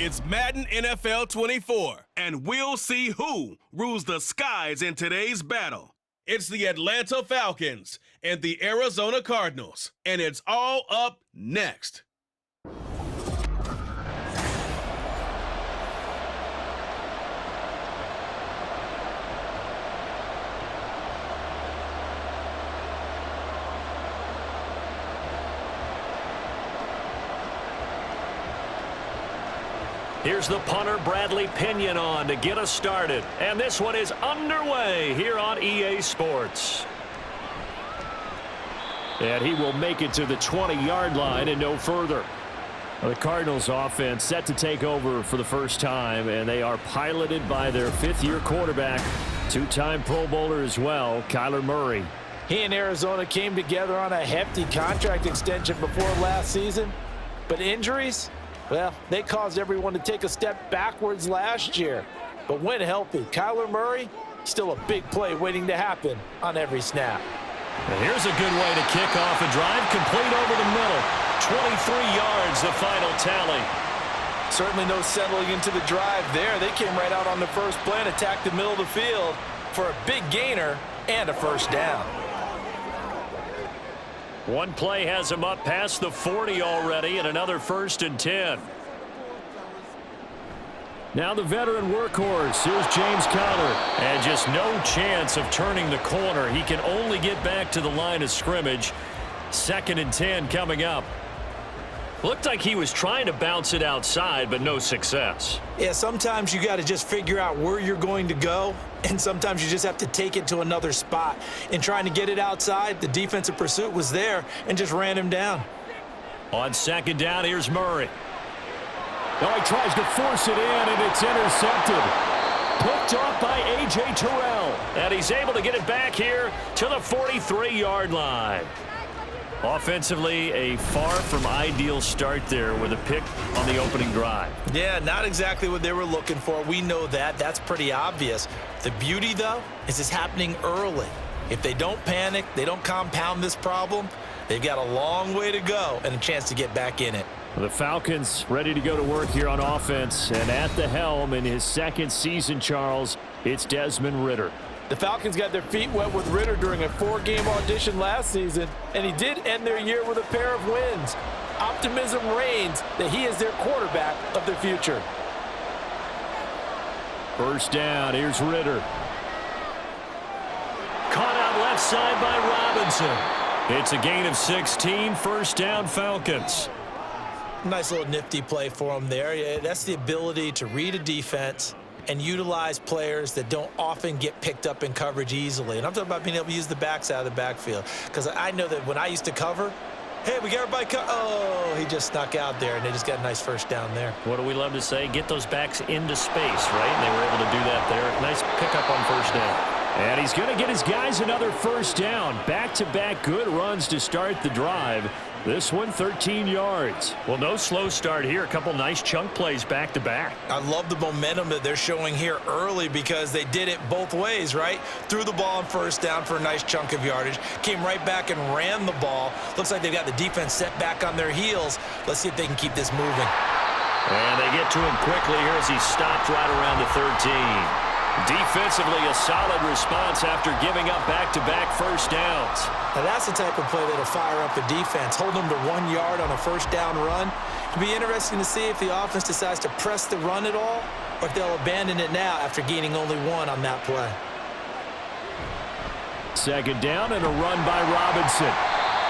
It's Madden NFL 24, and we'll see who rules the skies in today's battle. It's the Atlanta Falcons and the Arizona Cardinals, and it's all up next. Here's the punter, Bradley Pinion, on to get us started. And this one is underway here on EA Sports. And he will make it to the 20-yard line and no further. The Cardinals offense set to take over for the first time, and they are piloted by their fifth-year quarterback, two-time Pro Bowler as well, Kyler Murray. He and Arizona came together on a hefty contract extension before last season, but injuries, well, they caused everyone to take a step backwards last year. But when healthy, Kyler Murray, still a big play waiting to happen on every snap. And here's a good way to kick off a drive, complete over the middle. 23 yards, the final tally. Certainly no settling into the drive there. They came right out on the first play and attacked the middle of the field for a big gainer and a first down. One play has him up past the 40 already, and another 1st and 10. Now the veteran workhorse. Here's James Conner. And just no chance of turning the corner. He can only get back to the line of scrimmage. 2nd and 10 coming up. Looked like he was trying to bounce it outside, but no success. Yeah, sometimes you got to just figure out where you're going to go, and sometimes you just have to take it to another spot. In trying to get it outside, the defensive pursuit was there and just ran him down. On 2nd down, here's Murray. Now he tries to force it in, and it's intercepted. Picked off by A.J. Terrell. And he's able to get it back here to the 43-yard line. Offensively, a far from ideal start there with a pick on the opening drive. Yeah, not exactly what they were looking for. We know that. That's pretty obvious. The beauty, though, is it's happening early. If they don't panic, they don't compound this problem, they've got a long way to go and a chance to get back in it. The Falcons ready to go to work here on offense. And at the helm in his 2nd season, Charles, it's Desmond Ridder. The Falcons got their feet wet with Ridder during a 4-game audition last season, and he did end their year with a pair of wins. Optimism reigns that he is their quarterback of the future. 1st down, here's Ridder. Caught out left side by Robinson. It's a gain of 16, 1st down Falcons. Nice little nifty play for him there. Yeah, that's the ability to read a defense and utilize players that don't often get picked up in coverage easily. And I'm talking about being able to use the backs out of the backfield. Because I know that when I used to cover, hey, we got everybody oh, he just snuck out there, and they just got a nice 1st down there. What do we love to say? Get those backs into space, right? And they were able to do that there. Nice pickup on 1st down. And he's going to get his guys another 1st down. Back-to-back good runs to start the drive. This one, 13 yards. Well, no slow start here. A couple nice chunk plays back-to-back. I love the momentum that they're showing here early because they did it both ways, right? Threw the ball on 1st down for a nice chunk of yardage. Came right back and ran the ball. Looks like they've got the defense set back on their heels. Let's see if they can keep this moving. And they get to him quickly here as he stopped right around the 13. Defensively, a solid response after giving up back-to-back 1st downs. Now that's the type of play that'll fire up a defense. Hold them to 1 yard on a 1st down run. It'll be interesting to see if the offense decides to press the run at all or if they'll abandon it now after gaining only 1 on that play. 2nd down and a run by Robinson.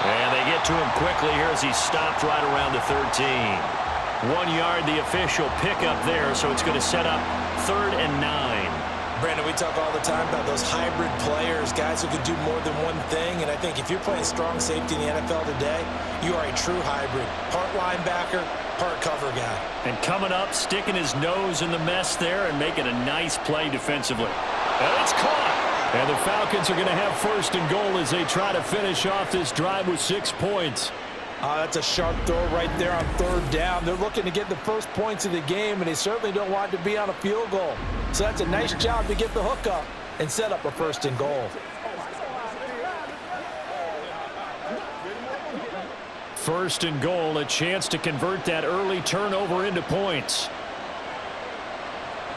And they get to him quickly here as he stopped right around the 13. 1 yard, the official pickup there, so it's going to set up 3rd and 9. Brandon, we talk all the time about those hybrid players, guys who can do more than one thing. And I think if you're playing strong safety in the NFL today, you are a true hybrid. Part linebacker, part cover guy. And coming up, sticking his nose in the mess there and making a nice play defensively. And it's caught. And the Falcons are going to have 1st and goal as they try to finish off this drive with 6 points. That's a sharp throw right there on 3rd down. They're looking to get the first points of the game, and they certainly don't want it to be on a field goal. So that's a nice job to get the hook up and set up a 1st and goal. 1st and goal, a chance to convert that early turnover into points.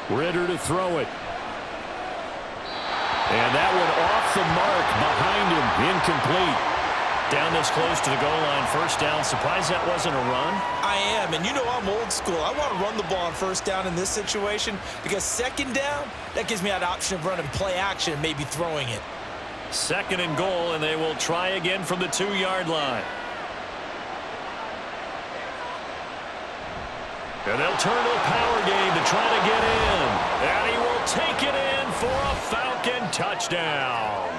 Ritter to throw it. And that one off the mark behind him. Incomplete. Down this close to the goal line. First down. Surprised that wasn't a run? I am, and you know I'm old school. I want to run the ball on first down in this situation because second down, that gives me that option of running play action and maybe throwing it. Second and goal, and they will try again from the 2-yard line. And they'll turn to a power game to try to get in. And he will take it in for a Falcon touchdown.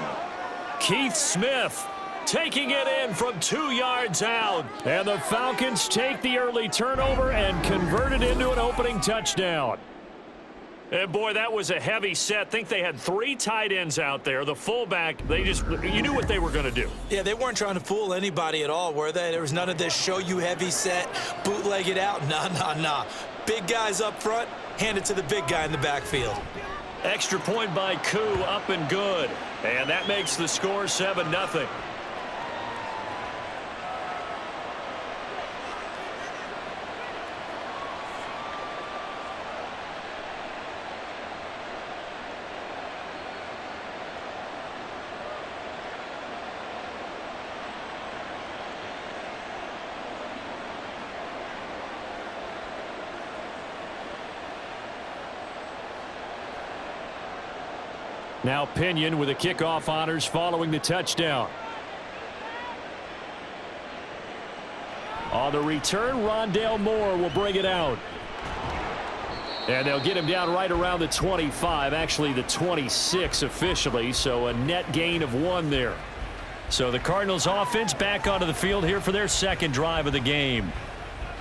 Keith Smith taking it in from 2 yards out. And the Falcons take the early turnover and convert it into an opening touchdown. And boy, that was a heavy set. Think they had 3 tight ends out there. The fullback, you knew what they were going to do. Yeah, they weren't trying to fool anybody at all, were they? There was none of this show you heavy set, bootleg it out. Nah. Big guys up front, hand it to the big guy in the backfield. Extra point by Koo, up and good. And that makes the score 7-0. Now Pinion with the kickoff honors following the touchdown. On the return, Rondale Moore will bring it out. And they'll get him down right around the 25, actually the 26 officially, so a net gain of 1 there. So the Cardinals offense back onto the field here for their second drive of the game.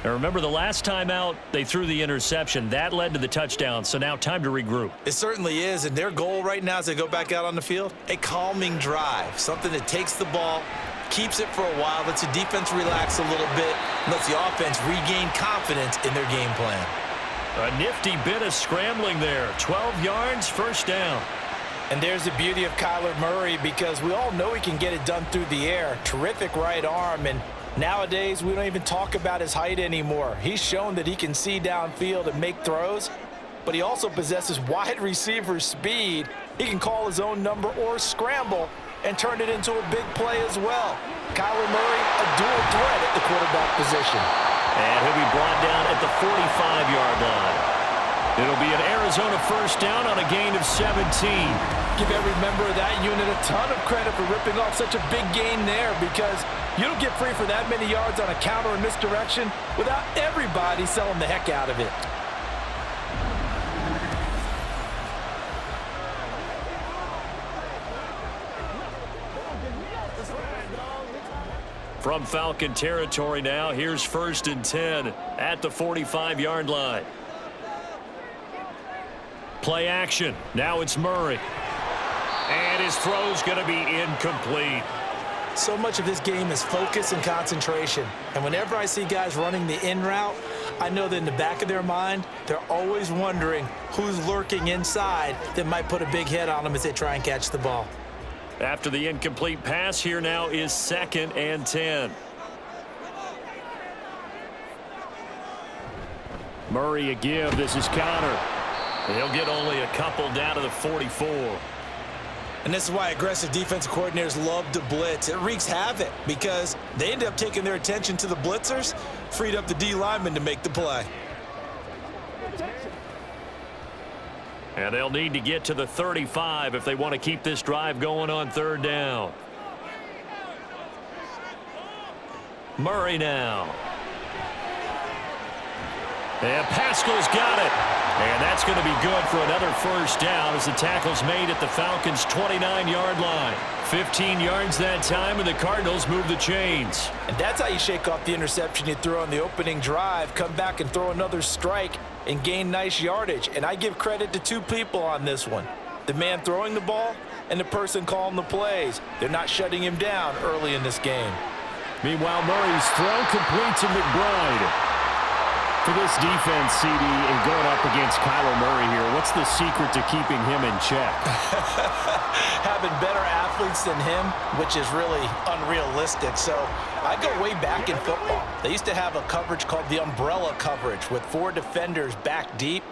Now remember, the last time out, they threw the interception. That led to the touchdown, so now time to regroup. It certainly is, and their goal right now as they go back out on the field, a calming drive, something that takes the ball, keeps it for a while, lets the defense relax a little bit, lets the offense regain confidence in their game plan. A nifty bit of scrambling there. 12 yards, first down. And there's the beauty of Kyler Murray because we all know he can get it done through the air. Terrific right arm, and nowadays, we don't even talk about his height anymore. He's shown that he can see downfield and make throws, but he also possesses wide receiver speed. He can call his own number or scramble and turn it into a big play as well. Kyler Murray, a dual threat at the quarterback position. And he'll be brought down at the 45-yard line. It'll be an Arizona first down on a gain of 17. Give every member of that unit a ton of credit for ripping off such a big gain there because you don't get free for that many yards on a counter or misdirection without everybody selling the heck out of it. From Falcon territory now, here's 1st and 10 at the 45-yard line. Play action. Now it's Murray. And his throw's going to be incomplete. So much of this game is focus and concentration. And whenever I see guys running the in route, I know that in the back of their mind, they're always wondering who's lurking inside that might put a big hit on them as they try and catch the ball. After the incomplete pass, here now is 2nd and 10. Murray a give. This is counter. He'll get only a couple down to the 44. And this is why aggressive defensive coordinators love to blitz. It wreaks havoc because they end up taking their attention to the blitzers, freed up the D lineman to make the play. And they'll need to get to the 35 if they want to keep this drive going on 3rd down. Murray now. And Pascal's got it. And that's going to be good for another first down as the tackle's made at the Falcons' 29-yard line. 15 yards that time, and the Cardinals move the chains. And that's how you shake off the interception you threw on the opening drive, come back and throw another strike and gain nice yardage. And I give credit to 2 people on this one. The man throwing the ball and the person calling the plays. They're not shutting him down early in this game. Meanwhile, Murray's throw complete to McBride. For this defense, CD, and going up against Kyler Murray here, what's the secret to keeping him in check? Having better athletes than him, which is really unrealistic. So I go way back in football. They used to have a coverage called the umbrella coverage with 4 defenders back deep.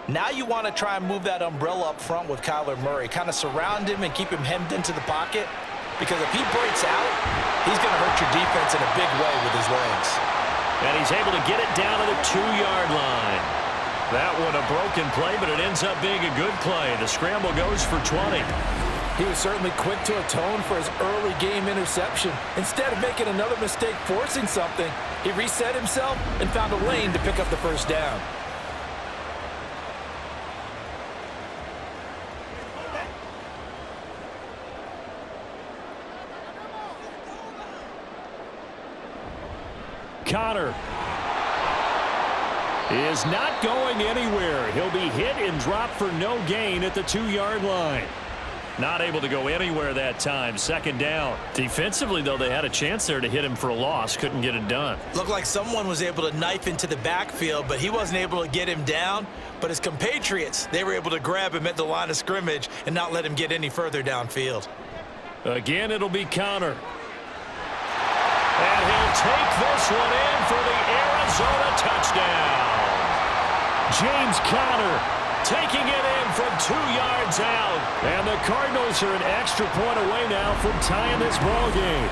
Now you want to try and move that umbrella up front with Kyler Murray. Kind of surround him and keep him hemmed into the pocket. Because if he breaks out, he's going to hurt your defense in a big way with his legs. And he's able to get it down to the 2-yard line. That one a broken play, but it ends up being a good play. The scramble goes for 20. He was certainly quick to atone for his early game interception. Instead of making another mistake forcing something, he reset himself and found a lane to pick up the first down. Connor is not going anywhere. He'll be hit and dropped for no gain at the 2-yard line. Not able to go anywhere that time. Second down. Defensively, though, they had a chance there to hit him for a loss. Couldn't get it done. Looked like someone was able to knife into the backfield, but he wasn't able to get him down. But his compatriots, they were able to grab him at the line of scrimmage and not let him get any further downfield. Again, it'll be Connor. And he'll take this one in for the Arizona touchdown. James Conner taking it in from 2 yards out. And the Cardinals are an extra point away now from tying this ball game.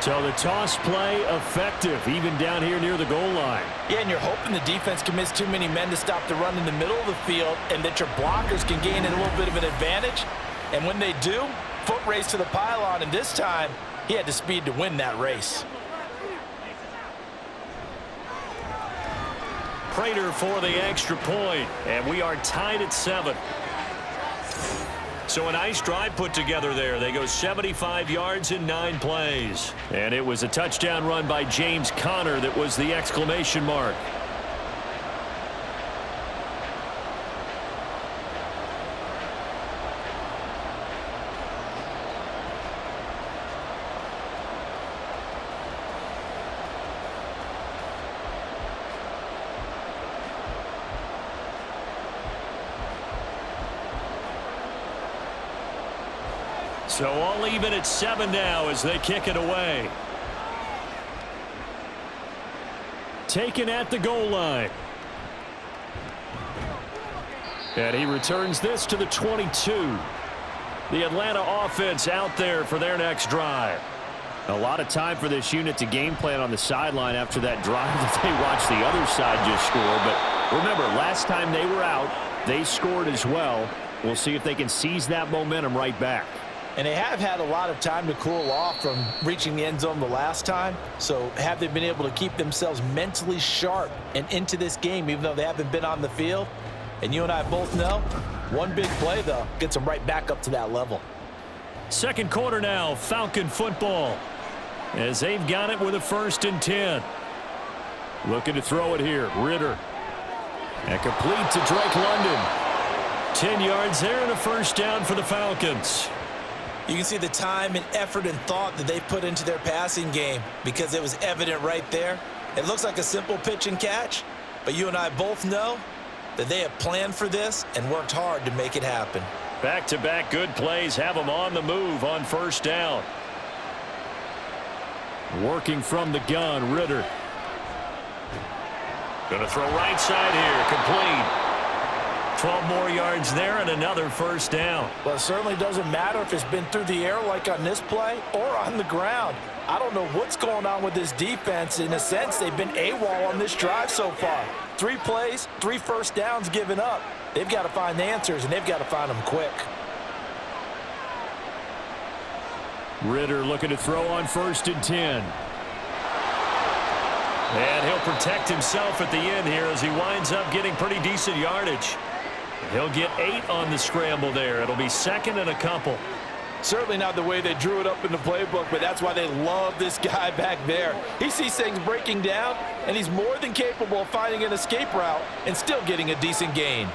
So the toss play effective, even down here near the goal line. Yeah, and you're hoping the defense can miss too many men to stop the run in the middle of the field and that your blockers can gain a little bit of an advantage. And when they do, foot race to the pylon, and this time, he had the speed to win that race. Prater for the extra point, and we are tied at 7. So a nice drive put together there. They go 75 yards in 9 plays. And it was a touchdown run by James Conner that was the exclamation mark. So all even at 7 now as they kick it away. Taken at the goal line. And he returns this to the 22. The Atlanta offense out there for their next drive. A lot of time for this unit to game plan on the sideline after that drive that they watched the other side just score. But remember, last time they were out, they scored as well. We'll see if they can seize that momentum right back. And they have had a lot of time to cool off from reaching the end zone the last time. So have they been able to keep themselves mentally sharp and into this game, even though they haven't been on the field? And you and I both know, one big play, though, gets them right back up to that level. Second quarter now, Falcon football. As they've got it with a 1st and 10. Looking to throw it here, Ritter. And complete to Drake London. 10 yards there and a first down for the Falcons. You can see the time and effort and thought that they put into their passing game because it was evident right there. It looks like a simple pitch and catch, but you and I both know that they have planned for this and worked hard to make it happen. Back-to-back good plays have them on the move on first down. Working from the gun, Ritter. Going to throw right side here, complete. 12 more yards there and another first down. Well, it certainly doesn't matter if it's been through the air like on this play or on the ground. I don't know what's going on with this defense. In a sense, they've been AWOL on this drive so far. 3 plays, 3 first downs given up. They've got to find answers, and they've got to find them quick. Ritter looking to throw on 1st and 10. And he'll protect himself at the end here as he winds up getting pretty decent yardage. He'll get 8 on the scramble there. It'll be 2nd and a couple. Certainly not the way they drew it up in the playbook, but that's why they love this guy back there. He sees things breaking down, and he's more than capable of finding an escape route and still getting a decent gain.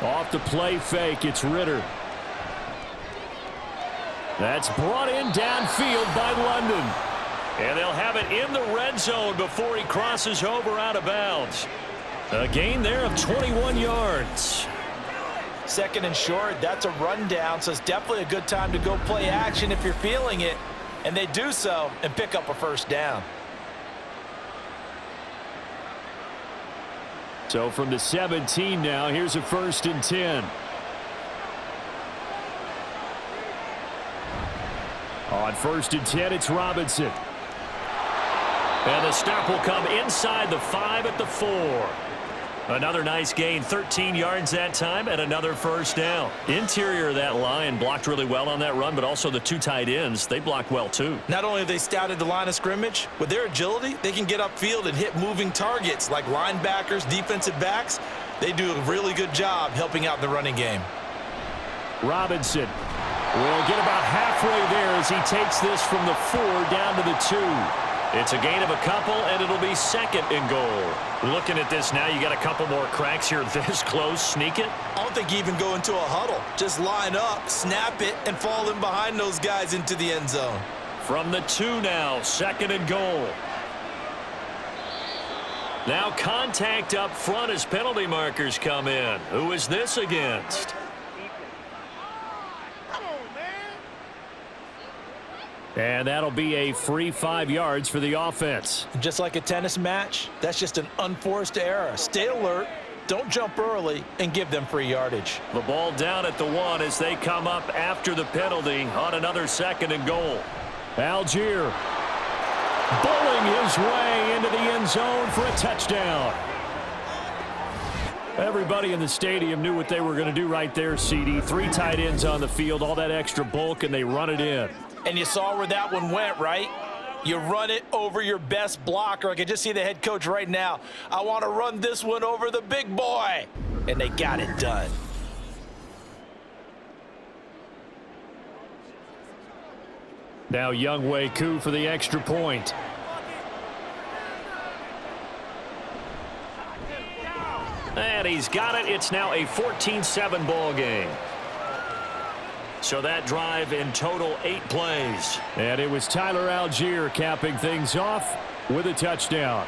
Off the play fake, it's Ritter. That's brought in downfield by London. And they'll have it in the red zone before he crosses over out of bounds. A gain there of 21 yards. 2nd and short, that's a rundown, so it's definitely a good time to go play action if you're feeling it. And they do so and pick up a first down. So from the 17 now, here's a 1st and 10. On 1st and 10, it's Robinson. And the stop will come inside the 5 at the 4. Another nice gain, 13 yards that time, and another 1st down. Interior of that line blocked really well on that run, but also the 2 tight ends, they blocked well too. Not only have they scouted the line of scrimmage, with their agility, they can get upfield and hit moving targets like linebackers, defensive backs. They do a really good job helping out the running game. Robinson will get about halfway there as he takes this from the 4 down to the 2. It's a gain of a couple, and it'll be 2nd and goal. Looking at this now, you got a couple more cracks here this close. Sneak it? I don't think you even go into a huddle. Just line up, snap it, and fall in behind those guys into the end zone. From the 2 now, 2nd and goal. Now contact up front as penalty markers come in. Who is this against? And that'll be a free 5 yards for the offense. Just like a tennis match, that's just an unforced error. Stay alert, don't jump early, and give them free yardage. The ball down at the 1 as they come up after the penalty on another 2nd and goal. Algier bowling his way into the end zone for a touchdown. Everybody in the stadium knew what they were going to do right there, CD. 3 tight ends on the field, all that extra bulk, and they run it in. And you saw where that one went, right? You run it over your best blocker. I can just see the head coach right now. I want to run this one over the big boy. And they got it done. Now Younghoe Koo for the extra point. And he's got it. It's now a 14-7 ball game. So that drive in total 8 plays. And it was Tyler Algier capping things off with a touchdown.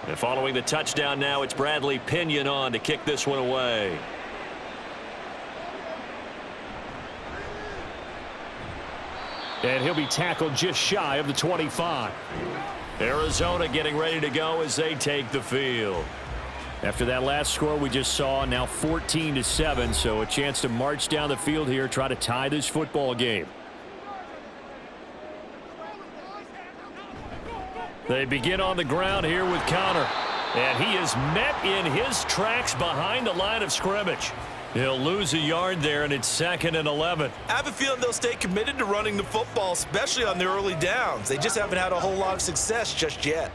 And following the touchdown now, it's Bradley Pinion on to kick this one away. And he'll be tackled just shy of the 25. Arizona getting ready to go as they take the field. After that last score we just saw, now 14-7, so a chance to march down the field here, try to tie this football game. They begin on the ground here with Connor. And he is met in his tracks behind the line of scrimmage. He'll lose a yard there, and it's 2nd and 11. I have a feeling they'll stay committed to running the football, especially on the early downs. They just haven't had a whole lot of success just yet.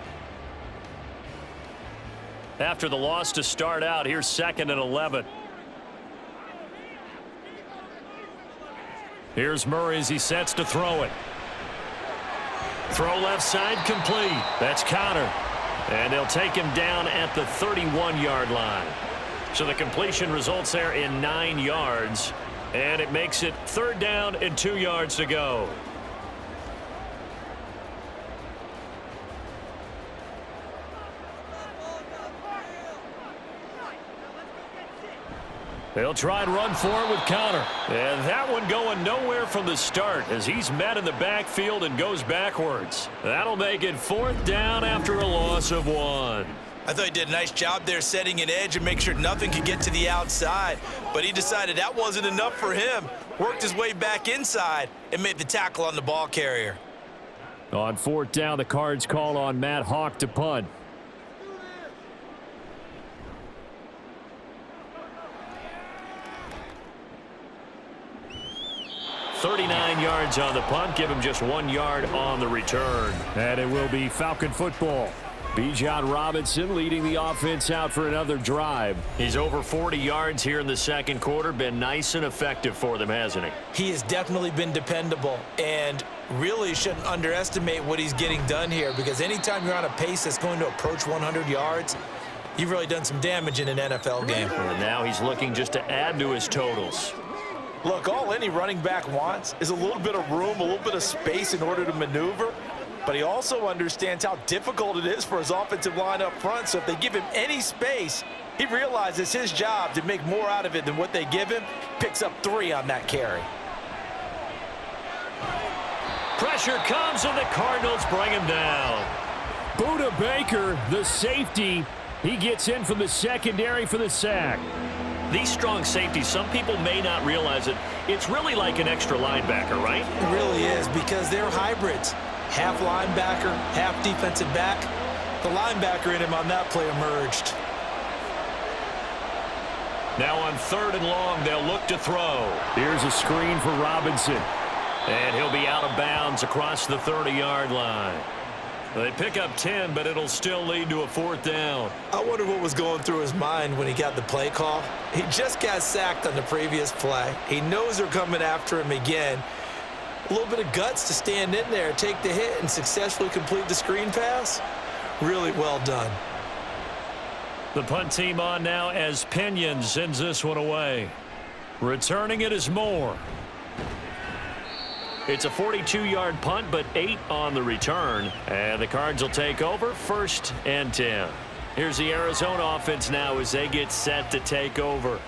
After the loss to start out, here's 2nd and 11. Here's Murray as he sets to throw it. Throw left side complete. That's Connor. And they'll take him down at the 31-yard line. So the completion results there in 9 yards. And it makes it 3rd down and 2 yards to go. They'll try and run for it with Connor. And that one going nowhere from the start as he's met in the backfield and goes backwards. That'll make it 4th down after a loss of 1. I thought he did a nice job there setting an edge and make sure nothing could get to the outside. But he decided that wasn't enough for him. Worked his way back inside and made the tackle on the ball carrier. On 4th down, the Cards call on Matt Hawk to punt. 39 yards on the punt. Give him just 1 yard on the return. And it will be Falcon football. Bijan Robinson leading the offense out for another drive. He's over 40 yards here in the 2nd quarter. Been nice and effective for them, hasn't he? He has definitely been dependable and really shouldn't underestimate what he's getting done here, because anytime you're on a pace that's going to approach 100 yards, you've really done some damage in an NFL game. And now he's looking just to add to his totals. Look, all any running back wants is a little bit of room, a little bit of space in order to maneuver. But he also understands how difficult it is for his offensive line up front. So if they give him any space, he realizes his job to make more out of it than what they give him. Picks up 3 on that carry. Pressure comes, and the Cardinals bring him down. Buda Baker, the safety, he gets in from the secondary for the sack. These strong safeties, some people may not realize it. It's really like an extra linebacker, right? It really is, because they're hybrids. Half linebacker, half defensive back. The linebacker in him on that play emerged. Now on 3rd and long, they'll look to throw. Here's a screen for Robinson. And he'll be out of bounds across the 30-yard line. They pick up 10, but it'll still lead to a 4th down. I wonder what was going through his mind when he got the play call. He just got sacked on the previous play. He knows they're coming after him again. A little bit of guts to stand in there, take the hit, and successfully complete the screen pass. Really well done. The punt team on now as Pinion sends this one away. Returning it is Moore. It's a 42-yard punt, but 8 on the return. And the Cards will take over 1st and 10. Here's the Arizona offense now as they get set to take over.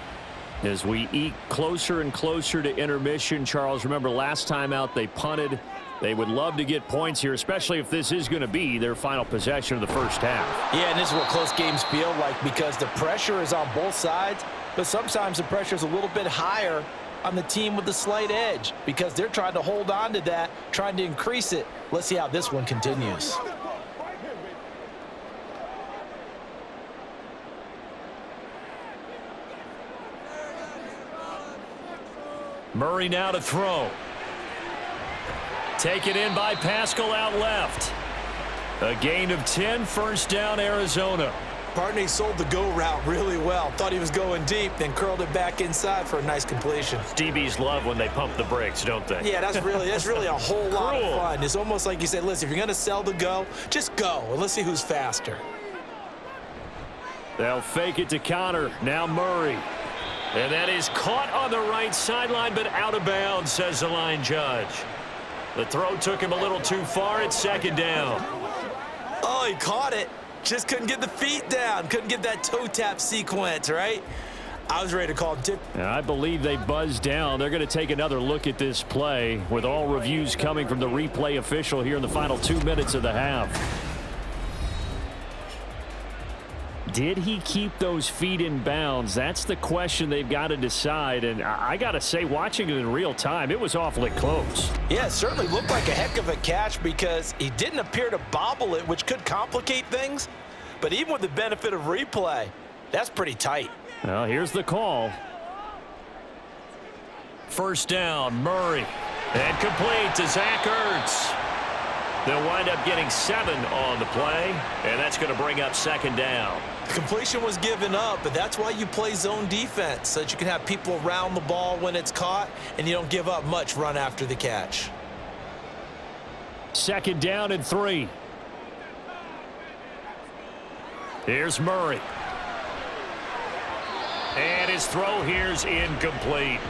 As we eke closer and closer to intermission, Charles, remember last time out they punted. They would love to get points here, especially if this is going to be their final possession of the first half. Yeah, and this is what close games feel like because the pressure is on both sides, but sometimes the pressure is a little bit higher on the team with the slight edge because they're trying to hold on to that, trying to increase it. Let's see how this one continues. Murray now to throw. Taken in by Pascal out left. A gain of 10, 1st down Arizona. Partney sold the go route really well. Thought he was going deep, then curled it back inside for a nice completion. DBs love when they pump the brakes, don't they? Yeah, that's really a whole lot of fun. It's almost like you said, listen, if you're going to sell the go, just go, and let's see who's faster. They'll fake it to Connor. Now Murray. And that is caught on the right sideline, but out of bounds, says the line judge. The throw took him a little too far. It's 2nd down. Oh, he caught it. Just couldn't get the feet down. Couldn't get that toe tap sequence, right? I was ready to call him tip. I believe they buzzed down. They're going to take another look at this play with all reviews coming from the replay official here in the final 2 minutes of the half. Did he keep those feet in bounds? That's the question they've got to decide. And I got to say, watching it in real time, it was awfully close. Yeah, it certainly looked like a heck of a catch because he didn't appear to bobble it, which could complicate things. But even with the benefit of replay, that's pretty tight. Well, here's the call. 1st down, Murray. And complete to Zach Ertz. They'll wind up getting 7 on the play, and that's going to bring up 2nd down. Completion was given up, but that's why you play zone defense, so that you can have people around the ball when it's caught, and you don't give up much run after the catch. 2nd down and 3. Here's Murray. And his throw here's incomplete.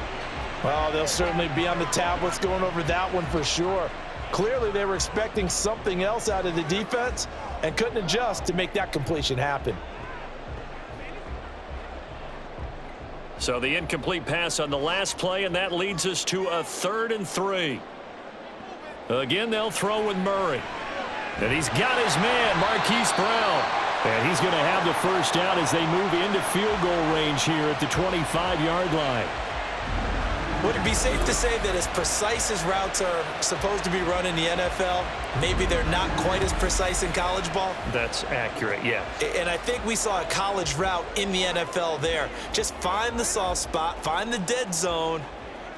Well, they'll certainly be on the tablets going over that one for sure. Clearly, they were expecting something else out of the defense and couldn't adjust to make that completion happen. So the incomplete pass on the last play, and that leads us to a 3rd and 3. Again, they'll throw with Murray. And he's got his man, Marquise Brown. And he's going to have the 1st down as they move into field goal range here at the 25-yard line. Would it be safe to say that as precise as routes are supposed to be run in the NFL, maybe they're not quite as precise in college ball? That's accurate, yeah. And I think we saw a college route in the NFL there. Just find the soft spot, find the dead zone,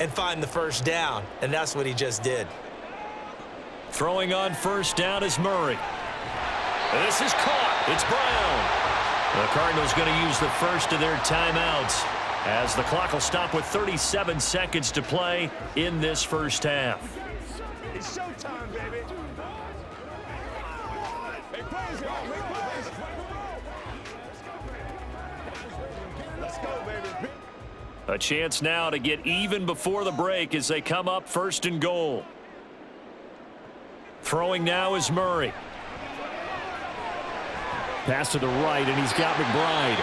and find the 1st down. And that's what he just did. Throwing on 1st down is Murray. This is caught. It's Brown. The Cardinals going to use the first of their timeouts, as the clock will stop with 37 seconds to play in this first half. It's showtime, baby. Hey, players, let's go, baby. A chance now to get even before the break as they come up 1st and goal. Throwing now is Murray. Pass to the right, and he's got McBride.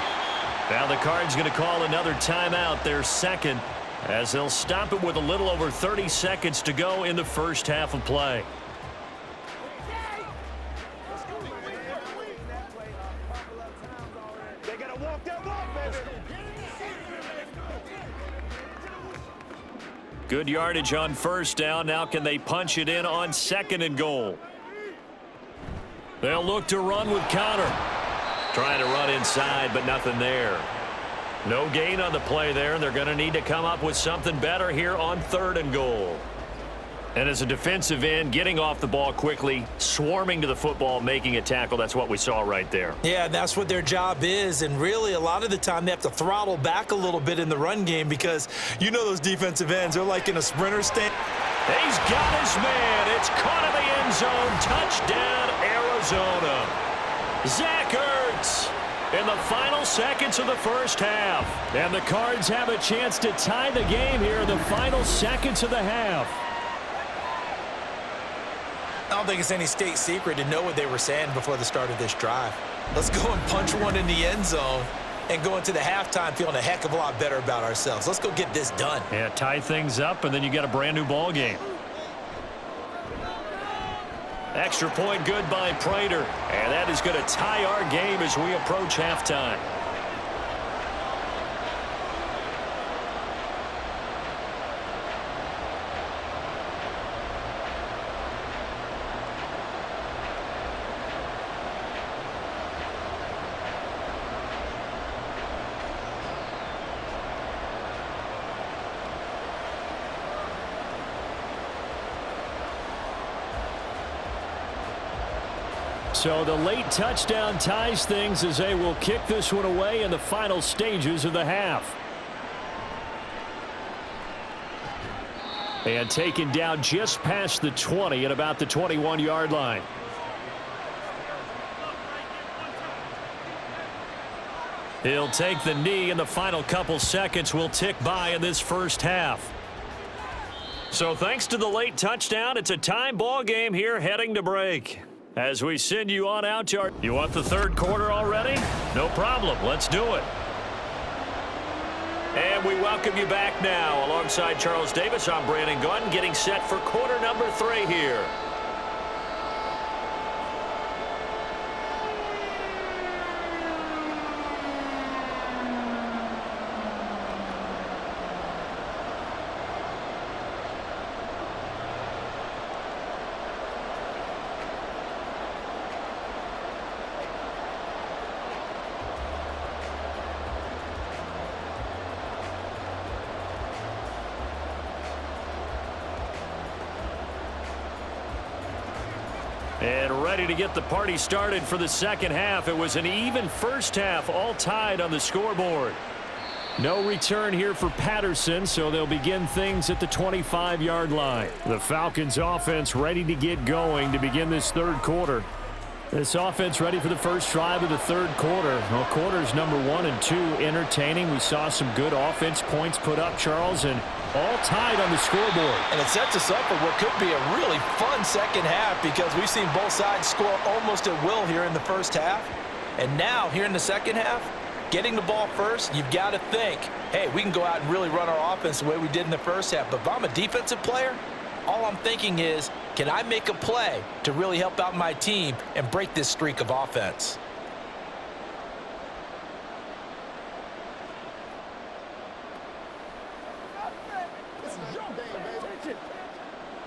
Now the Cards going to call another timeout, their second, as they'll stop it with a little over 30 seconds to go in the first half of play. They gotta walk that walk, baby. Good yardage on 1st down. Now can they punch it in on 2nd and goal? They'll look to run with Connor. Trying to run inside, but nothing there. No gain on the play there, and they're going to need to come up with something better here on 3rd and goal. And as a defensive end, getting off the ball quickly, swarming to the football, making a tackle, that's what we saw right there. Yeah, that's what their job is, and really a lot of the time they have to throttle back a little bit in the run game because you know those defensive ends, they're like in a sprinter stand. He's got his man. It's caught in the end zone. Touchdown, Arizona. Zach Ertz in the final seconds of the first half. And the Cards have a chance to tie the game here in the final seconds of the half. I don't think it's any state secret to know what they were saying before the start of this drive. Let's go and punch one in the end zone and go into the halftime feeling a heck of a lot better about ourselves. Let's go get this done. Yeah, tie things up, and then you got a brand-new ball game. Extra point good by Prater, and that is going to tie our game as we approach halftime. So the late touchdown ties things as they will kick this one away in the final stages of the half. And taken down just past the 20 at about the 21-yard line. He'll take the knee, and the final couple seconds will tick by in this first half. So thanks to the late touchdown, it's a time ball game here heading to break. As we send you on out to our... You want the 3rd quarter already? No problem. Let's do it. And we welcome you back now. Alongside Charles Davis, I'm Brandon Gunn, getting set for quarter number 3 here. And ready to get the party started for the second half. It was an even first half, all tied on the scoreboard. No return here for Patterson, so they'll begin things at the 25-yard line. The Falcons offense ready to get going to begin this 3rd quarter. This offense ready for the first drive of the 3rd quarter. Well, quarters number 1 and 2 entertaining. We saw some good offense points put up, Charles, and all tied on the scoreboard. And it sets us up for what could be a really fun second half because we've seen both sides score almost at will here in the first half. And now, here in the second half, getting the ball first, you've got to think, hey, we can go out and really run our offense the way we did in the first half. But if I'm a defensive player, all I'm thinking is, can I make a play to really help out my team and break this streak of offense?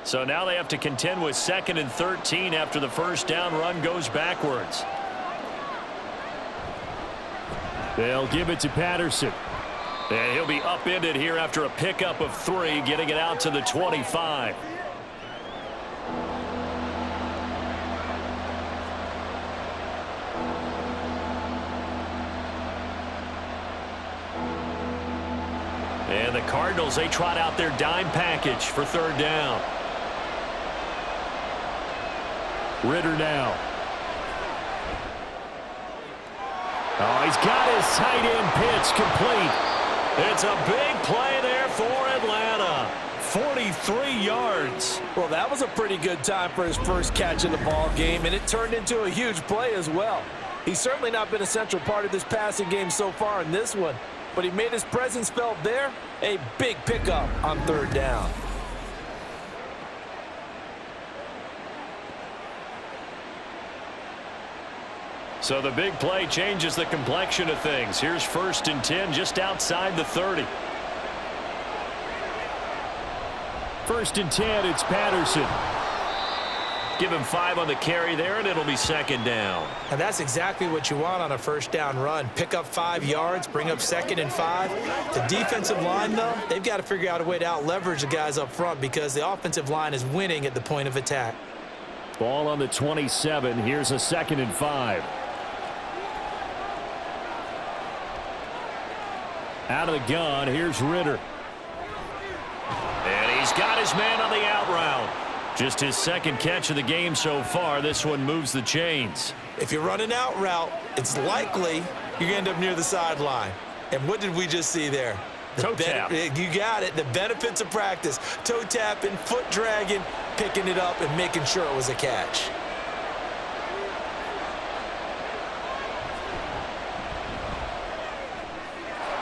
So now they have to contend with 2nd and 13 after the first down run goes backwards. They'll give it to Patterson. And he'll be upended here after a pickup of 3, getting it out to the 25. And the Cardinals, they trot out their dime package for 3rd down. Ritter now. Oh, he's got his tight end pitch complete. It's a big play there for Atlanta. 43 yards. Well, that was a pretty good time for his first catch in the ball game, and it turned into a huge play as well. He's certainly not been a central part of this passing game so far in this one, but he made his presence felt there. A big pickup on third down. So the big play changes the complexion of things. Here's 1st and 10 just outside the 30. 1st and 10, it's Patterson. Give him 5 on the carry there, and it'll be 2nd down. And that's exactly what you want on a first down run. Pick up 5 yards, bring up 2nd and 5. The defensive line, though, they've got to figure out a way to out-leverage the guys up front because the offensive line is winning at the point of attack. Ball on the 27. Here's a 2nd and 5. Out of the gun, here's Ritter. And he's got his man on the out route. Just his 2nd catch of the game so far. This one moves the chains. If you run an out route, it's likely you're going to end up near the sideline. And what did we just see there? Toe tap. You got it. The benefits of practice. Toe tapping, foot dragging, picking it up, and making sure it was a catch.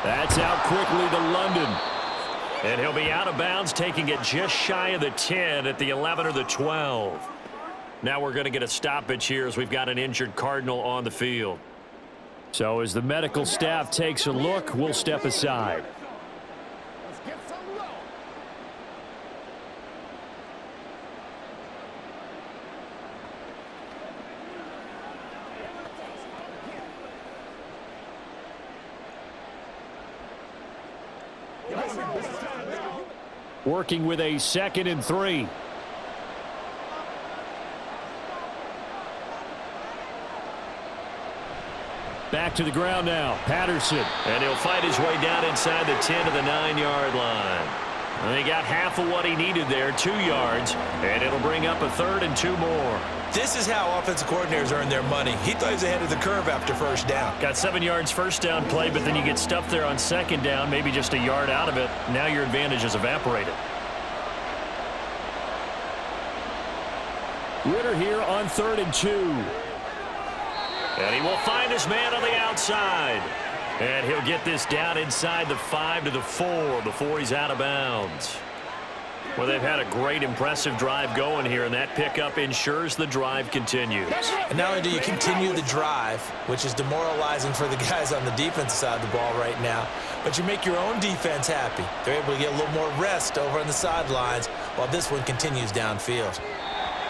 That's out quickly to London. And he'll be out of bounds, taking it just shy of the 10 at the 11 or the 12. Now we're going to get a stoppage here as we've got an injured Cardinal on the field. So as the medical staff takes a look, we'll step aside. Working with a 2nd and 3. Back to the ground now. Patterson. And he'll fight his way down inside the 10 to the 9-yard line. And he got half of what he needed there, 2 yards. And it'll bring up a 3rd and 2 more. This is how offensive coordinators earn their money. He thought he was ahead of the curve after first down. Got 7 yards first down play, but then you get stuffed there on 2nd down, maybe just a yard out of it. Now your advantage is evaporated. Ritter here on 3rd and 2. And he will find his man on the outside. And he'll get this down inside the 5 to the 4 before he's out of bounds. Well, they've had a great, impressive drive going here, and that pickup ensures the drive continues. And not only do you continue the drive, which is demoralizing for the guys on the defensive side of the ball right now, but you make your own defense happy. They're able to get a little more rest over on the sidelines while this one continues downfield.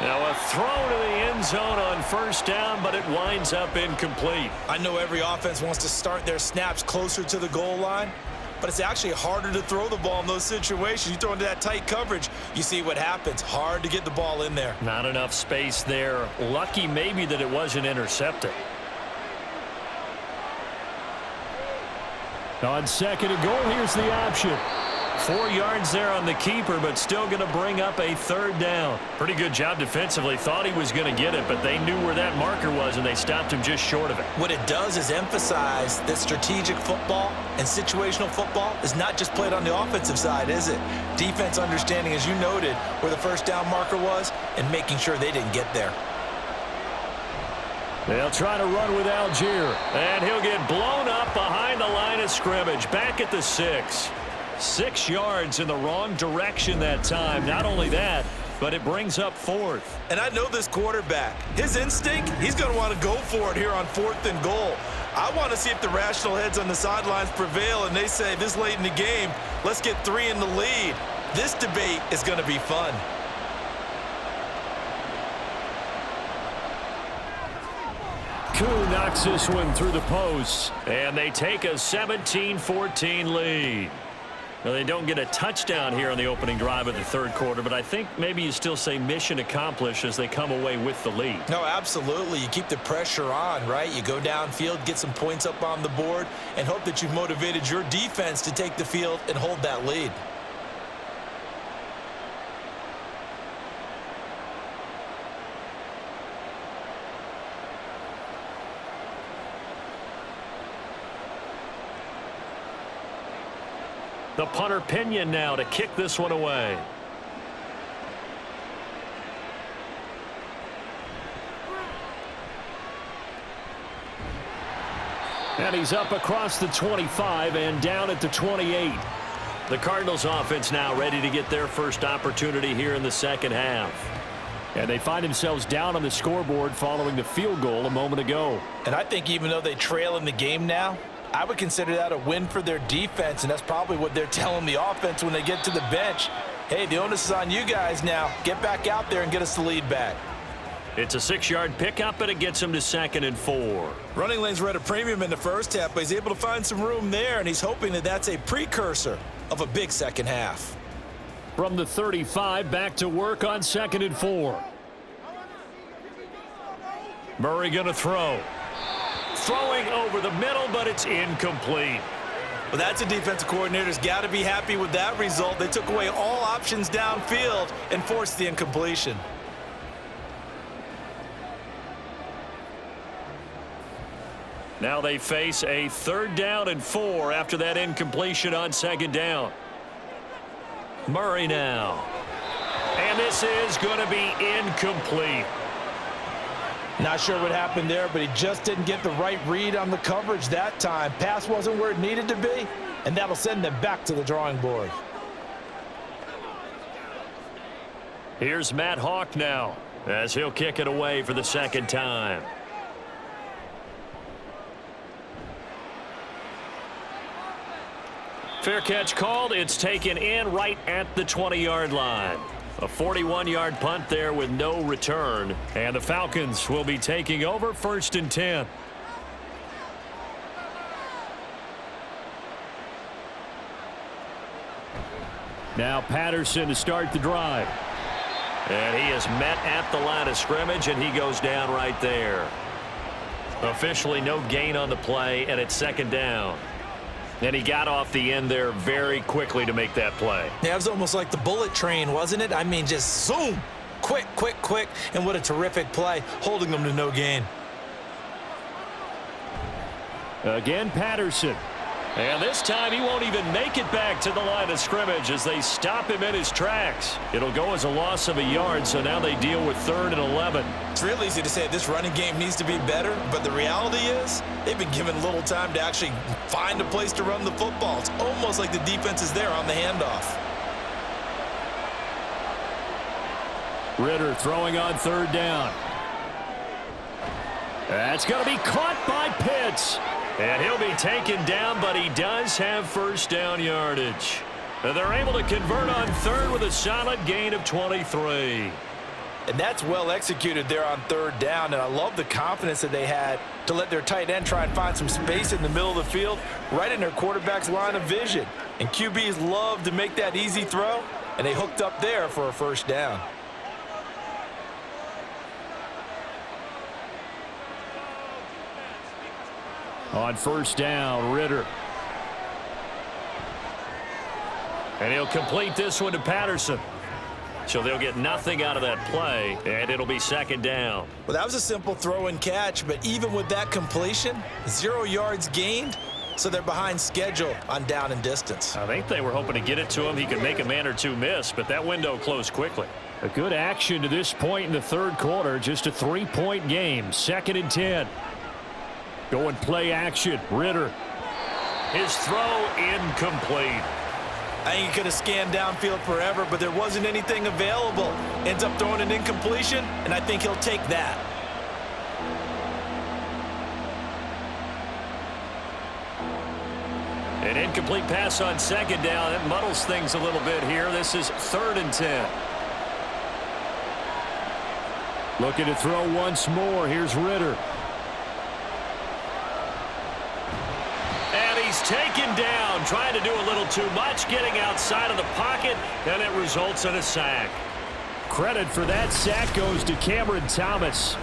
Now a throw to the end zone on first down, but it winds up incomplete. I know every offense wants to start their snaps closer to the goal line, but it's actually harder to throw the ball in those situations. You throw into that tight coverage, you see what happens. Hard to get the ball in there. Not enough space there. Lucky maybe that it wasn't intercepted. On 2nd and goal, here's the option. 4 yards there on the keeper, but still going to bring up a 3rd down. Pretty good job defensively. Thought he was going to get it, but they knew where that marker was, and they stopped him just short of it. What it does is emphasize that strategic football and situational football is not just played on the offensive side, is it? Defense understanding, as you noted, where the first down marker was and making sure they didn't get there. They'll try to run with Algier, and he'll get blown up behind the line of scrimmage, back at the 6. 6 yards in the wrong direction that time. Not only that, but it brings up 4th. And I know this quarterback. His instinct, he's going to want to go for it here on 4th and goal. I want to see if the rational heads on the sidelines prevail and they say this late in the game, let's get 3 in the lead. This debate is going to be fun. Koo knocks this one through the posts, and they take a 17-14 lead. Now, they don't get a touchdown here on the opening drive of the 3rd quarter, but I think maybe you still say mission accomplished as they come away with the lead. No, absolutely. You keep the pressure on, right? You go downfield, get some points up on the board, and hope that you've motivated your defense to take the field and hold that lead. The punter Pinion now to kick this one away. And he's up across the 25 and down at the 28. The Cardinals offense now ready to get their first opportunity here in the second half. And they find themselves down on the scoreboard following the field goal a moment ago. And I think even though they trail in the game now, I would consider that a win for their defense, and that's probably what they're telling the offense when they get to the bench. Hey, the onus is on you guys now. Get back out there and get us the lead back. It's a 6-yard pickup, and it gets him to 2nd and 4. Running lanes were at a premium in the first half, but he's able to find some room there, and he's hoping that that's a precursor of a big second half. From the 35, back to work on 2nd and 4. Murray going to throw. Throwing over the middle, but it's incomplete. Well, that's a defensive coordinator's got to be happy with that result. They took away all options downfield and forced the incompletion. Now they face a 3rd down and 4 after that incompletion on 2nd down. Murray now. And this is going to be incomplete. Not sure what happened there, but he just didn't get the right read on the coverage that time. Pass wasn't where it needed to be, and that'll send them back to the drawing board. Here's Matt Hawk now, as he'll kick it away for the 2nd time. Fair catch called. It's taken in right at the 20-yard line. A 41-yard punt there with no return. And the Falcons will be taking over 1st and 10. Now Patterson to start the drive. And he is met at the line of scrimmage, and he goes down right there. Officially no gain on the play, and it's 2nd down. And he got off the end there very quickly to make that play. Yeah, it was almost like the bullet train, wasn't it? I mean, just zoom. Quick, quick, quick. And what a terrific play, holding them to no gain. Again, Patterson. And this time he won't even make it back to the line of scrimmage as they stop him in his tracks. It'll go as a loss of a yard, so now they deal with 3rd and 11. It's real easy to say this running game needs to be better, but the reality is they've been given little time to actually find a place to run the football. It's almost like the defense is there on the handoff. Ritter throwing on 3rd down. That's going to be caught by Pitts. And he'll be taken down, but he does have 1st down yardage. And they're able to convert on 3rd with a solid gain of 23. And that's well executed there on 3rd down, and I love the confidence that they had to let their tight end try and find some space in the middle of the field, right in their quarterback's line of vision. And QBs love to make that easy throw, and they hooked up there for a 1st down. On 1st down, Ritter. And he'll complete this one to Patterson. So they'll get nothing out of that play, and it'll be 2nd down. Well, that was a simple throw and catch, but even with that completion, 0 yards gained, so they're behind schedule on down and distance. I think they were hoping to get it to him. He could make a man or two miss, but that window closed quickly. A good action to this point in the 3rd quarter. Just a 3-point game. 2nd and 10. Going play action. Ritter. His throw incomplete. I think he could have scanned downfield forever, but there wasn't anything available. Ends up throwing an incompletion, and I think he'll take that. An incomplete pass on 2nd down. It muddles things a little bit here. This is 3rd and 10. Looking to throw once more. Here's Ritter. He's taken down, trying to do a little too much, getting outside of the pocket, and it results in a sack. Credit for that sack goes to Cameron Thomas.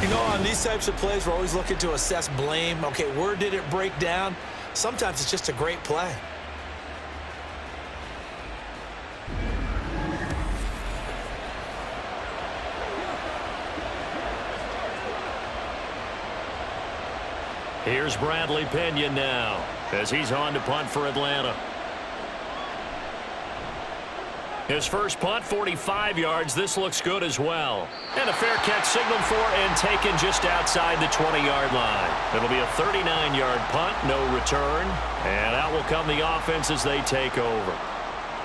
You know, on these types of plays, we're always looking to assess blame. Okay, where did it break down? Sometimes it's just a great play. Here's Bradley Pinion now, as he's on to punt for Atlanta. His first punt, 45 yards. This looks good as well. And a fair catch signaled for and taken just outside the 20-yard line. It'll be a 39-yard punt, no return. And out will come the offense as they take over.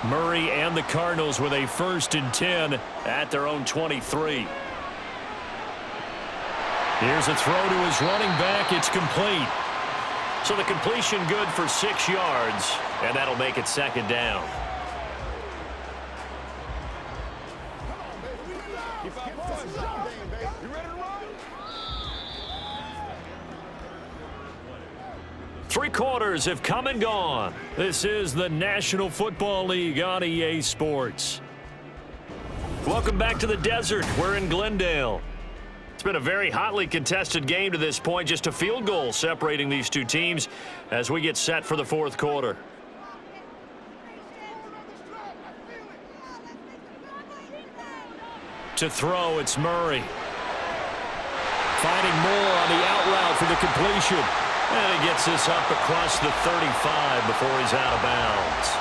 Murray and the Cardinals with a 1st and 10 at their own 23. Here's a throw to his running back. It's complete. So the completion good for 6 yards, and that'll make it 2nd down. Three quarters have come and gone. This is the National Football League on EA Sports. Welcome back to the desert. We're in Glendale. It's been a very hotly contested game to this point. Just a field goal separating these two teams as we get set for the 4th quarter. To throw, it's Murray. Finding Moore on the out route for the completion. And he gets this up across the 35 before he's out of bounds.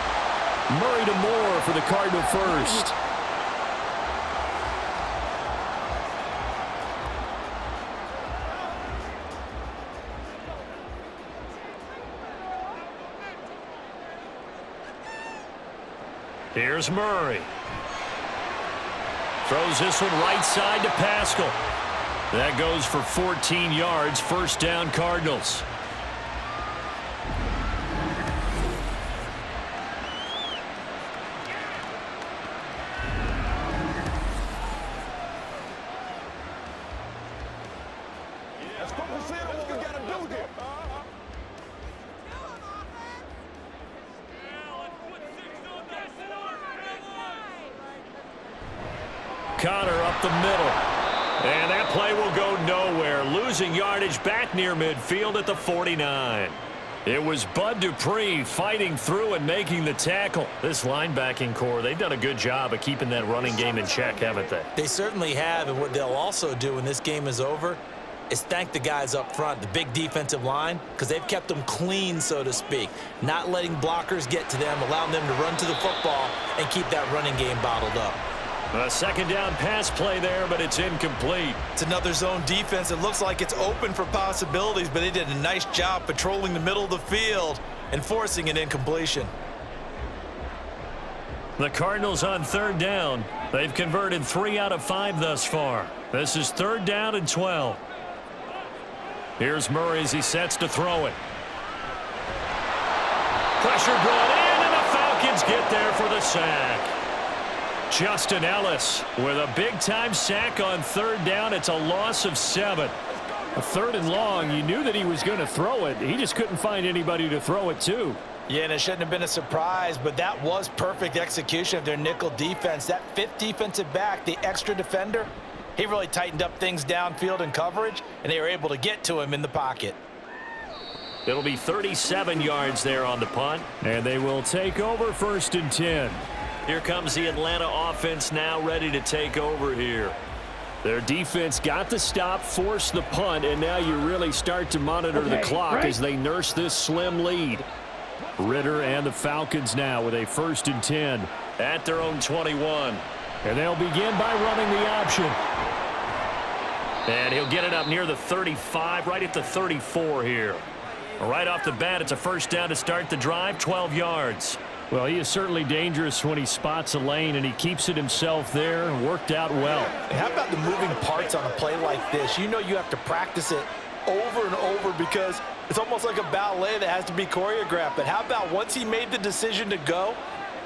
Murray to Moore for the Cardinal first. Here's Murray. Throws this one right side to Pascal. That goes for 14 yards. 1st down, Cardinals. Let's focus in on what we got to do here. Connor up the middle. And that play will go nowhere. Losing yardage back near midfield at the 49. It was Bud Dupree fighting through and making the tackle. This linebacking core, they've done a good job of keeping that running game in check, haven't they? They certainly have, and what they'll also do when this game is over is thank the guys up front, the big defensive line, because they've kept them clean, so to speak, not letting blockers get to them, allowing them to run to the football and keep that running game bottled up. A 2nd down pass play there, but it's incomplete. It's another zone defense. It looks like it's open for possibilities, but they did a nice job patrolling the middle of the field and forcing an incompletion. The Cardinals on 3rd down. They've converted 3 out of 5 thus far. This is 3rd down and 12. Here's Murray as he sets to throw it. Pressure brought in, and the Falcons get there for the sack. Justin Ellis with a big-time sack on 3rd down. It's a loss of 7. A 3rd and long. You knew that he was going to throw it. He just couldn't find anybody to throw it to. Yeah, and it shouldn't have been a surprise, but that was perfect execution of their nickel defense. That 5th defensive back, the extra defender, he really tightened up things downfield in coverage, and they were able to get to him in the pocket. It'll be 37 yards there on the punt, and they will take over 1st and 10. Here comes the Atlanta offense now ready to take over here. Their defense got the stop, forced the punt, and now you really start to monitor the clock as they nurse this slim lead. Ritter and the Falcons now with a 1st and 10 at their own 21. And they'll begin by running the option. And he'll get it up near the 35, right at the 34 here. Right off the bat, it's a 1st down to start the drive, 12 yards. Well, he is certainly dangerous when he spots a lane, and he keeps it himself there. Worked out well. And how about the moving parts on a play like this? You know you have to practice it over and over because it's almost like a ballet that has to be choreographed. But how about once he made the decision to go,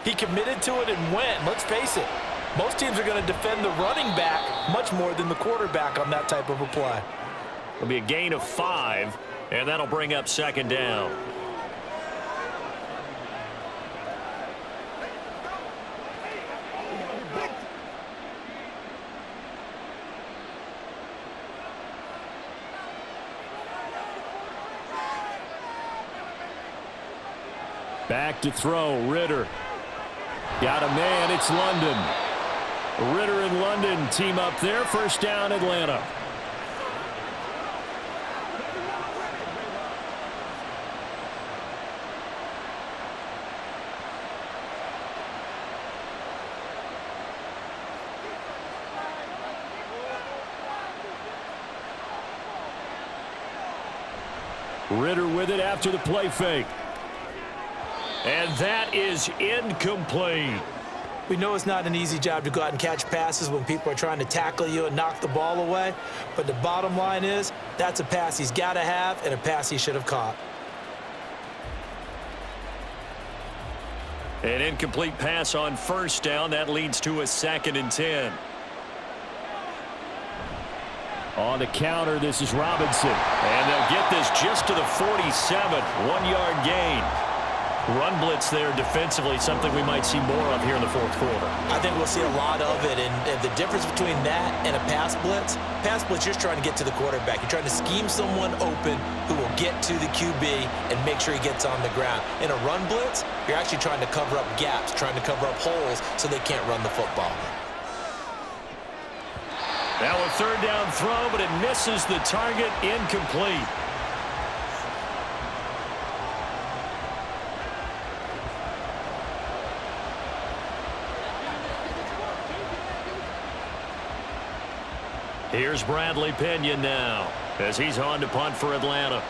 he committed to it and went. Let's face it, most teams are going to defend the running back much more than the quarterback on that type of a play. It'll be a gain of 5, and that'll bring up 2nd down. Back to throw, Ritter. Got a man, it's London. Ritter and London team up there. 1st down, Atlanta. Ritter with it after the play fake. And that is incomplete. We know it's not an easy job to go out and catch passes when people are trying to tackle you and knock the ball away. But the bottom line is, that's a pass he's got to have and a pass he should have caught. An incomplete pass on first down. That leads to a 2nd and 10. On the counter, this is Robinson. And they'll get this just to the 47. 1-yard gain. Run blitz there defensively, something we might see more of here in the fourth quarter. I think we'll see a lot of it, and the difference between that and a pass blitz, you're just trying to get to the quarterback. You're trying to scheme someone open who will get to the QB and make sure he gets on the ground. In a run blitz, you're actually trying to cover up gaps, trying to cover up holes so they can't run the football. Now a 3rd down throw, but it misses the target, incomplete. Here's Bradley Pinion now as he's on to punt for Atlanta.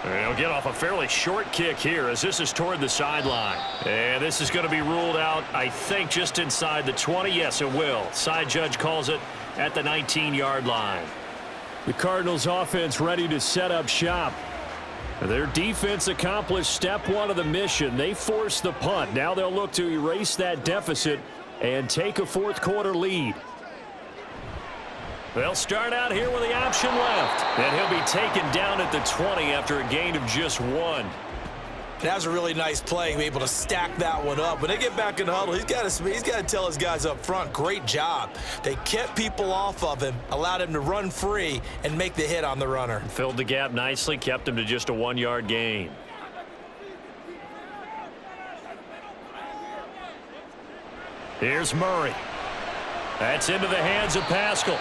And he'll get off a fairly short kick here as this is toward the sideline. And this is going to be ruled out, I think, just inside the 20. Yes, it will. Side judge calls it at the 19-yard line. The Cardinals offense ready to set up shop. Their defense accomplished step 1 of the mission. They forced the punt. Now they'll look to erase that deficit and take a fourth quarter lead. They'll start out here with the option left. And he'll be taken down at the 20 after a gain of just 1. That was a really nice play, to be able to stack that one up. When they get back in the huddle, he's got to tell his guys up front, great job. They kept people off of him, allowed him to run free, and make the hit on the runner. Filled the gap nicely, kept him to just a 1-yard gain. Here's Murray. That's into the hands of Pascal.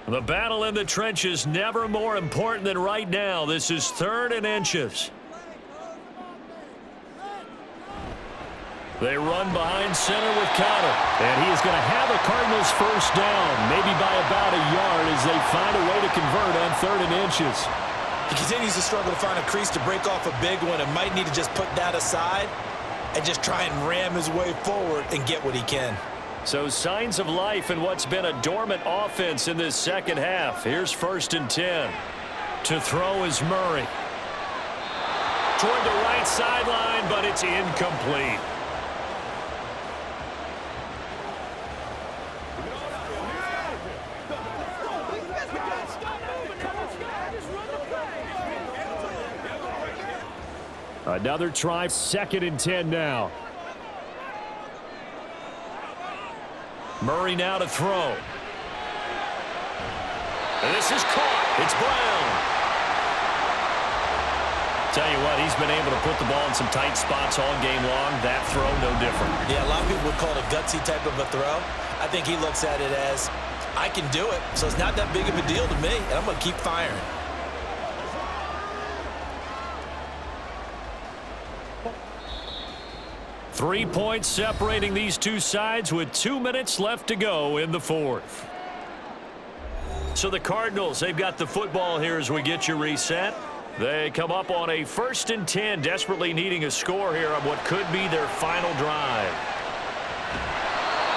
The battle in the trenches never more important than right now. This is 3rd and inches. They run behind center with Cotter. And he is going to have a Cardinals first down, maybe by about a yard as they find a way to convert on 3rd and inches. He continues to struggle to find a crease to break off a big one and might need to just put that aside and just try and ram his way forward and get what he can. So signs of life in what's been a dormant offense in this second half. Here's 1st and 10. To throw is Murray. Toward the right sideline, but it's incomplete. Another try, 2nd and 10 now. Murray now to throw. And this is caught. It's Brown. Tell you what, he's been able to put the ball in some tight spots all game long. That throw, no different. Yeah, a lot of people would call it a gutsy type of a throw. I think he looks at it as, I can do it, so it's not that big of a deal to me, and I'm going to keep firing. Three points separating these two sides with 2 minutes left to go in the fourth. So the Cardinals, they've got the football here as we get you reset. They come up on a 1st and 10, desperately needing a score here on what could be their final drive.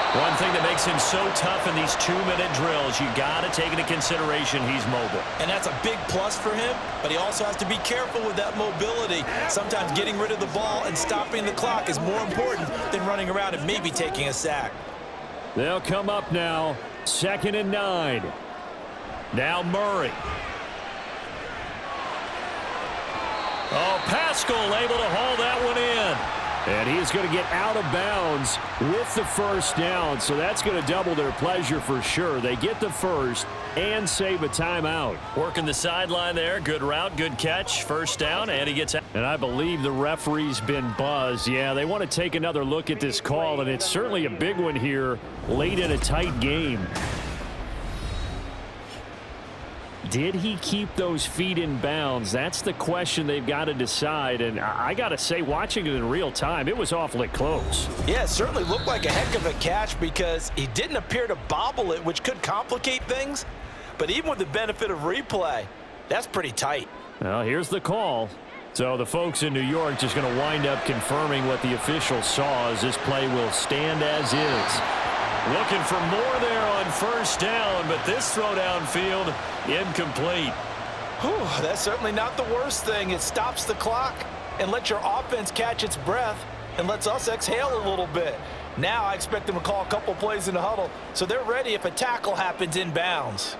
One thing that makes him so tough in these 2-minute drills, you got to take into consideration he's mobile. And that's a big plus for him, but he also has to be careful with that mobility. Sometimes getting rid of the ball and stopping the clock is more important than running around and maybe taking a sack. They'll come up now, 2nd and 9. Now Murray. Oh, Pascal able to haul that one in. And he's going to get out of bounds with the first down. So that's going to double their pleasure for sure. They get the first and save a timeout. Working the sideline there. Good route, good catch. First down, and he gets out. And I believe the referee's been buzzed. Yeah, they want to take another look at this call, and it's certainly a big one here late in a tight game. Did he keep those feet in bounds? That's the question they've got to decide. And I got to say, watching it in real time, it was awfully close. Yeah, it certainly looked like a heck of a catch because he didn't appear to bobble it, which could complicate things. But even with the benefit of replay, that's pretty tight. Well, here's the call. So the folks in New York just going to wind up confirming what the official saw as this play will stand as is. Looking for more there on first down, but this throw downfield incomplete. Whew, that's certainly not the worst thing. It stops the clock and lets your offense catch its breath and lets us exhale a little bit. Now I expect them to call a couple plays in the huddle so they're ready if a tackle happens inbounds.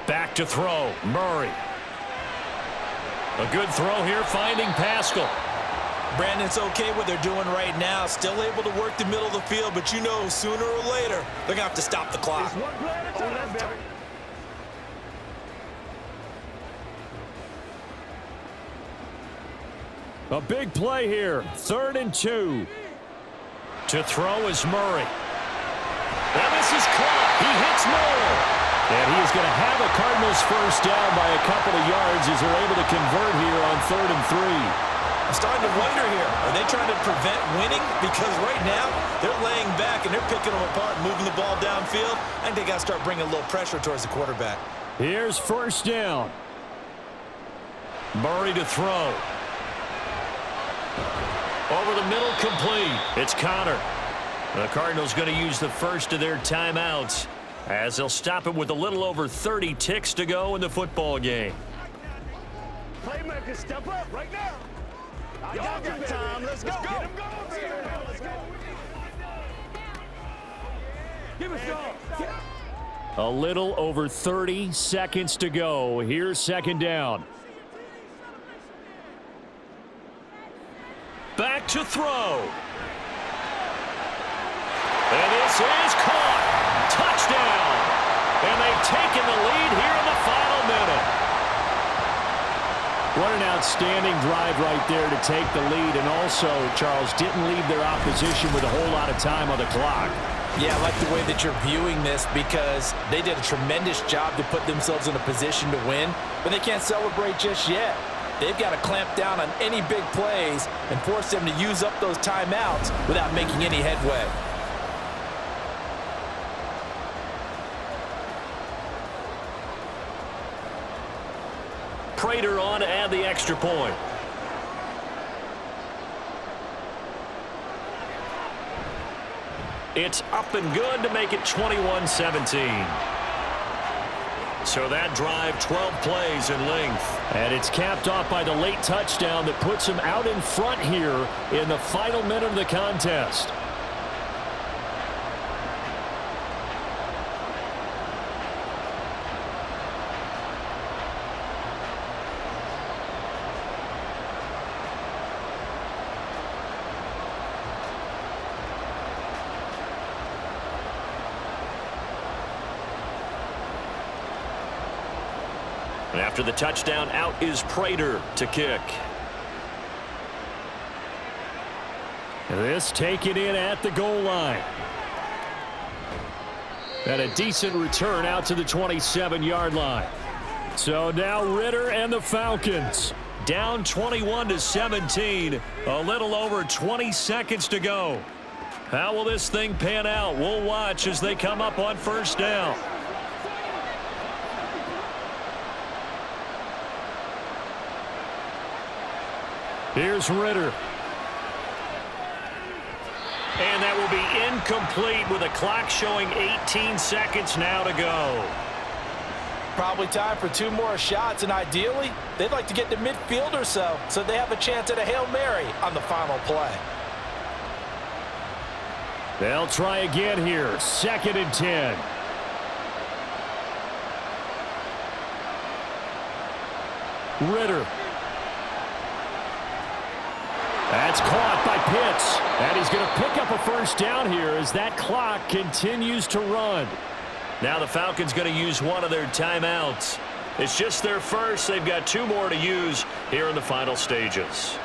Back to throw, Murray. A good throw here, finding Pascal. Brandon, it's okay what they're doing right now. Still able to work the middle of the field, but you know sooner or later they're going to have to stop the clock. A big play here, 3rd and 2. To throw is Murray. And this is caught. He hits Moore. And he is going to have a Cardinals first down by a couple of yards as they're able to convert here on 3rd and 3. I'm starting to wonder here, are they trying to prevent winning? Because right now, they're laying back and they're picking them apart, moving the ball downfield. I think they got to start bringing a little pressure towards the quarterback. Here's first down. Murray to throw. Over the middle, complete. It's Connor. The Cardinals going to use the first of their timeouts as they'll stop it with a little over 30 ticks to go in the football game. Playmaker, step up right now. Y'all got time. Let's go. Get him going, baby. Let's go. Give us some. A little over 30 seconds to go. Here's second down. Back to throw. And this is caught. Touchdown. And they've taken the lead here in the final minute. What an outstanding drive right there to take the lead. And also, Charles, didn't leave their opposition with a whole lot of time on the clock. Yeah, I like the way that you're viewing this because they did a tremendous job to put themselves in a position to win, but they can't celebrate just yet. They've got to clamp down on any big plays and force them to use up those timeouts without making any headway. Prater on to add the extra point. It's up and good to make it 21-17. So that drive, 12 plays in length. And it's capped off by the late touchdown that puts them out in front here in the final minute of the contest. And after the touchdown, out is Prater to kick. This taken in at the goal line. And a decent return out to the 27-yard line. So now Ritter and the Falcons down 21-17. A little over 20 seconds to go. How will this thing pan out? We'll watch as they come up on first down. Here's Ritter. And that will be incomplete with a clock showing 18 seconds now to go. Probably time for 2 more shots, and ideally, they'd like to get to midfield or so they have a chance at a Hail Mary on the final play. They'll try again here. 2nd and 10. Ritter. That's caught by Pitts. And he's going to pick up a first down here as that clock continues to run. Now the Falcons going to use one of their timeouts. It's just their first. They've got 2 more to use here in the final stages.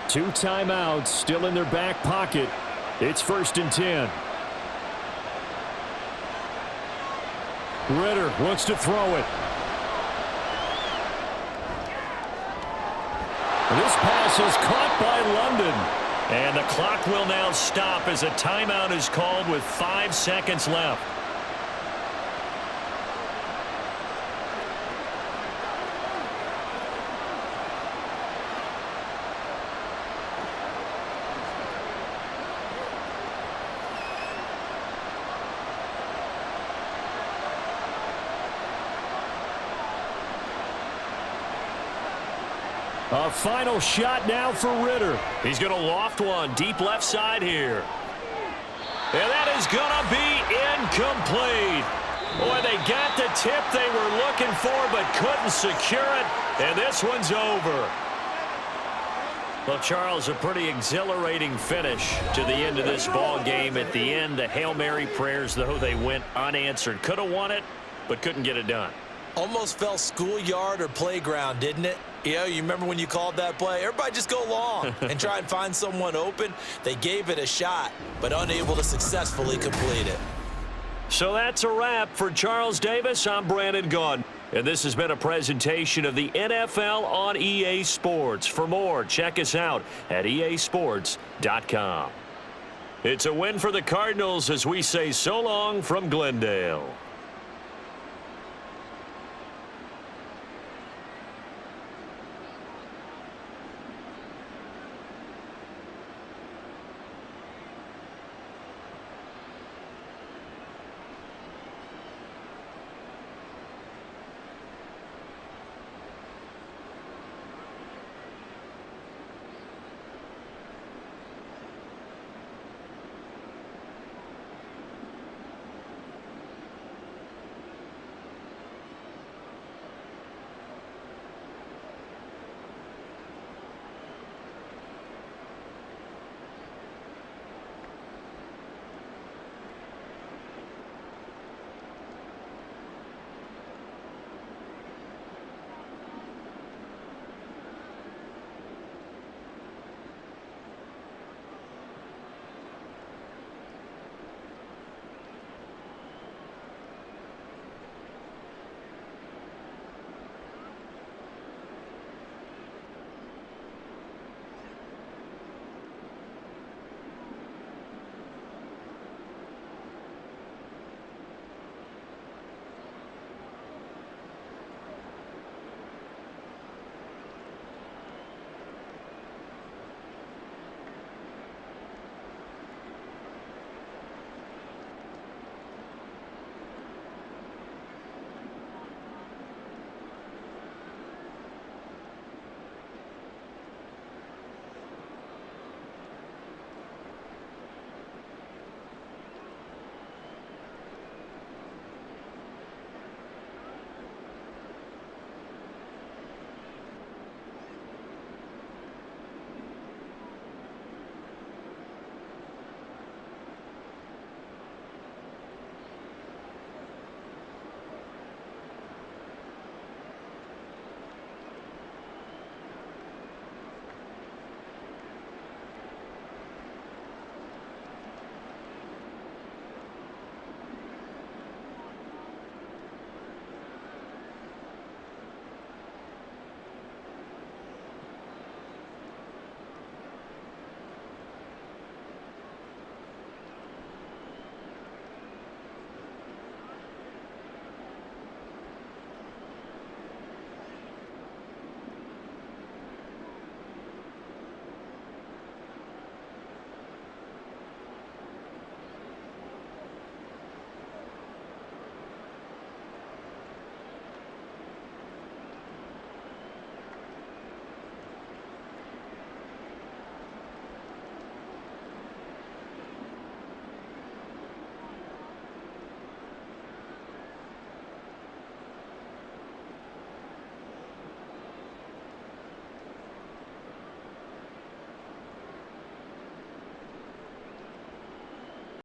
2 timeouts still in their back pocket. It's 1st and 10. Ritter looks to throw it. This pass is caught by London. And the clock will now stop as a timeout is called with 5 seconds left. A final shot now for Ritter. He's going to loft one deep left side here. And that is going to be incomplete. Boy, they got the tip they were looking for but couldn't secure it. And this one's over. Well, Charles, a pretty exhilarating finish to the end of this ball game. At the end, the Hail Mary prayers, though, they went unanswered. Could have won it, but couldn't get it done. Almost felt schoolyard or playground, didn't it? You know, you remember when you called that play? Everybody just go long and try and find someone open. They gave it a shot, but unable to successfully complete it. So that's a wrap for Charles Davis. I'm Brandon Gaudin. And this has been a presentation of the NFL on EA Sports. For more, check us out at easports.com. It's a win for the Cardinals as we say so long from Glendale.